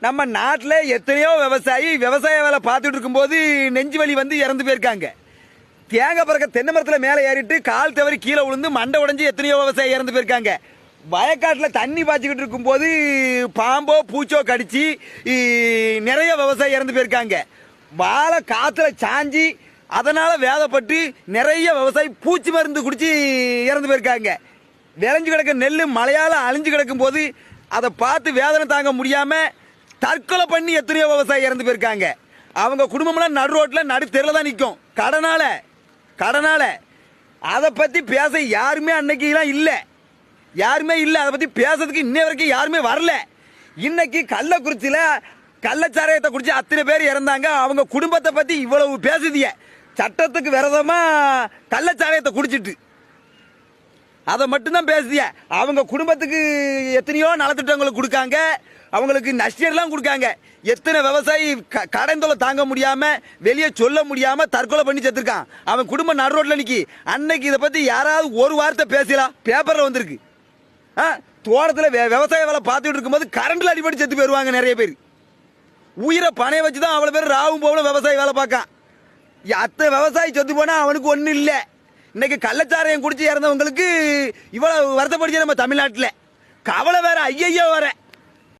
நம்ம நாட்டில் எத்தனையோ விவசாய வேலை பார்த்துட்டு இருக்கும்போது நெஞ்சு வலி வந்து இறந்து போயிருக்காங்க. தேங்காய் பறக்க தென்னை மரத்தில் மேலே ஏறிட்டு கால் தவறி கீழே விழுந்து மண்டை உடைஞ்சு எத்தனையோ விவசாயி இறந்து போயிருக்காங்க. வயக்காட்டில் தண்ணி பாய்ச்சிக்கிட்டு இருக்கும்போது பாம்போ பூச்சோ கடிச்சு நிறைய விவசாயி இறந்து போயிருக்காங்க. வாழை காற்றுல சாஞ்சி அதனால வேதப்பட்டு நிறைய விவசாயி பூச்சி மருந்து குடிச்சு இறந்து போயிருக்காங்க. விளைஞ்சு கிடக்க நெல் மழையால அழிஞ்சு கிடக்கும் போது அதை பார்த்து வேதனை தாங்க முடியாம தற்கொலை பண்ணி எத்தனையோ விவசாயி இறந்து போயிருக்காங்க. அவங்க குடும்பம்லாம் நடு ரோட்ல நடு தெருல தான் நிற்கும் கடனால. அதை பத்தி பேச யாருமே அன்னைக்கெல்லாம் இல்லை, யாருமே இல்லை. அதை பத்தி பேசுறதுக்கு இன்னை வரைக்கும் யாருமே வரல. இன்னைக்கு கள்ளக்குறிச்சியில கள்ளச்சாராயத்தை குடிச்சு அத்தனை பேர் இறந்தாங்க. அவங்க குடும்பத்தை பத்தி இவ்வளவு பேசுதிய, சட்டத்துக்கு விரதமா கள்ளச்சாராயத்தை குடிச்சிட்டு அதை மட்டும்தான் பேசுதிய. அவங்க குடும்பத்துக்கு எத்தனையோ நலத்திட்டங்களை கொடுக்காங்க, அவங்களுக்கு நஷ்டம் கொடுக்காங்க. எத்தனை விவசாயி கடன் தொலை தாங்க முடியாம வெளியே சொல்ல முடியாம தற்கொலை பண்ணி செத்துருக்கான். அவன் குடும்பம் நடு ரோட்ல நிக்கி. அன்னைக்கு இதை பத்தி யாராவது ஒரு வார்த்தை பேசலாம்? பேப்பர்ல வந்திருக்கு. தோட்டத்துல விவசாய வேலை பார்த்துட்டு இருக்கும்போது கரண்ட்ல அடிபடி செத்து போயிருவாங்க நிறைய பேர். உயிரை பணைய வச்சுதான் அவ்வளவு பேர் ராவும் போகணும் விவசாய வேலை பார்க்க. அத்தனை விவசாயி செத்து போனா அவனுக்கு ஒன்னும் இல்லை. இன்னைக்கு கள்ளச்சாராயம் குடிச்சு இறந்தவங்களுக்கு இவ்வளவு வருத்தப்படுச்சு நம்ம தமிழ்நாட்டில். கவலை வேற ஐயோ வேற.